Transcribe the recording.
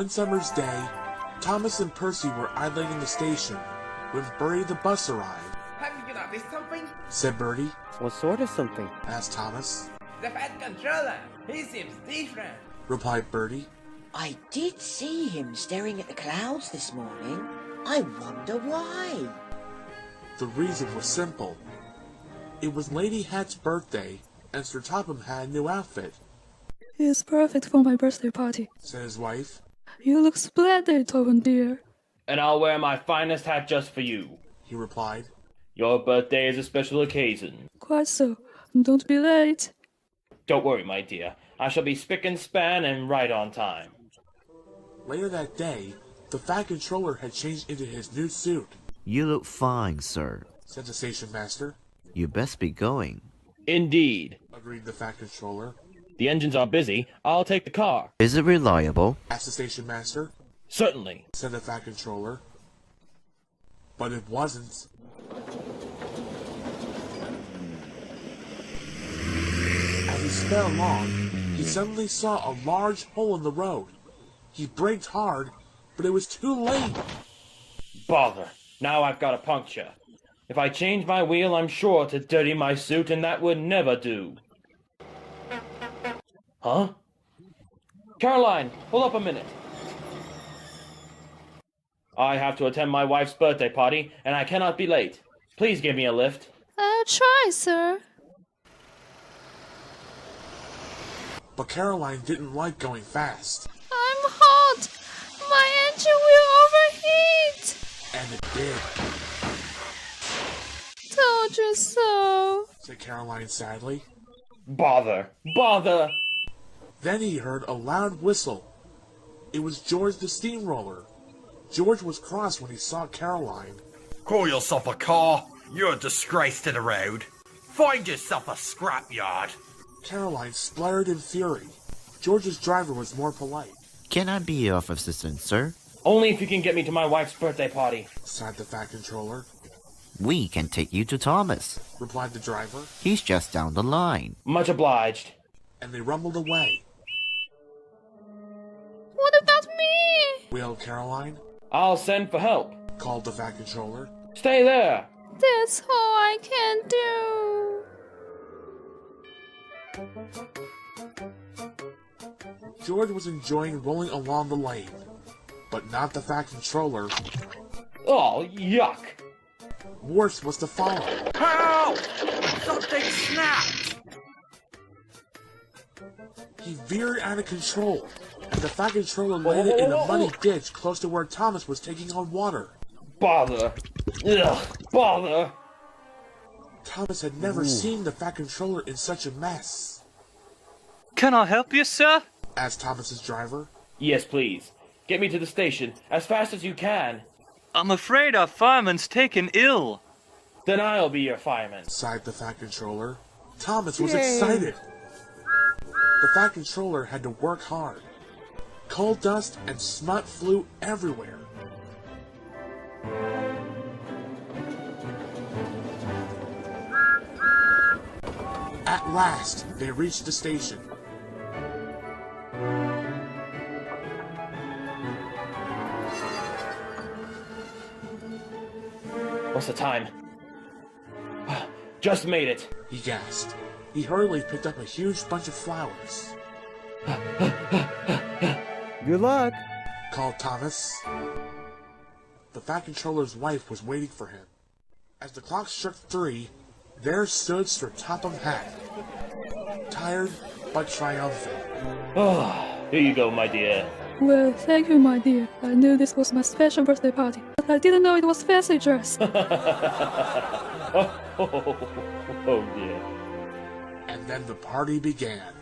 One summer's day, Thomas and Percy were idling in the station when Bertie the bus arrived. Have you noticed something? Said Bertie. What sort of something? Asked Thomas. The fat controller. He seems different. Replied Bertie. I did see him staring at the clouds this morning. I wonder why. The reason was simple. It was Lady Hatt's birthday, and Sir Topham had a new outfit. It's perfect for my birthday party, said his wife. You look splendid, Topham dear. And I'll wear my finest hat just for you, he replied. Your birthday is a special occasion. Quite so. Don't be late. Don't worry, my dear. I shall be spick and span and right on time. Later that day, the Fat Controller had changed into his new suit. You look fine, sir, said the station master. You best be going. Indeed, agreed the Fat Controller. The engines are busy. I'll take the car. Is it reliable? asked the station master. Certainly, said the Fat Controller. But it wasn't. As he sped along, he suddenly saw a large hole in the road. He braked hard, but it was too late. Bother. Now I've got a puncture. If I change my wheel, I'm sure to dirty my suit, and that would never do. Huh? Caroline, hold up a minute. I have to attend my wife's birthday party, and I cannot be late. Please give me a lift. I'll try, sir. But Caroline didn't like going fast. I'm hot. My engine will overheat. And it did, Told you so. said Caroline sadly. Bother. Bother. Then he heard a loud whistle. It was George the steamroller. George was cross when he saw Caroline. Call yourself a car? You're a disgrace to the road. Find yourself a scrapyard. Caroline spluttered in fury. George's driver was more polite. Can I be of assistance, sir? Only if you can get me to my wife's birthday party, sighed the Fat Controller. We can take you to Thomas, replied the driver. He's just down the line. Much obliged. And they rumbled away. What about me? Wailed Caroline. I'll send for help, called the Fat Controller. Stay there. That's all I can do. George was enjoying rolling along the lane, but not the Fat Controller. Oh, yuck. Worse was to follow. Help! Something snapped! He veered out of control, and the Fat Controller landed in a muddy ditch close to where Thomas was taking on water. Bother. Ugh, bother. Thomas had never seen the Fat Controller in such a mess. Can I help you, sir? asked Thomas's driver. Yes, please. Get me to the station as fast as you can. I'm afraid our fireman's taken ill. Then I'll be your fireman, sighed the Fat Controller. Thomas was excited. The Fat Controller had to work hard. Coal dust and smut flew everywhere. At last, they reached the station. What's the time? Just made it. He gasped. He hurriedly picked up a huge bunch of flowers. Good luck, called Thomas. The Fat Controller's wife was waiting for him. As the clock struck 3, there stood Sir Topham Hatt, tired but triumphant. Oh, here you go, my dear. Well, thank you, my dear. I knew this was my special birthday party, but I didn't know it was fancy dress. Oh dear. And then the party began.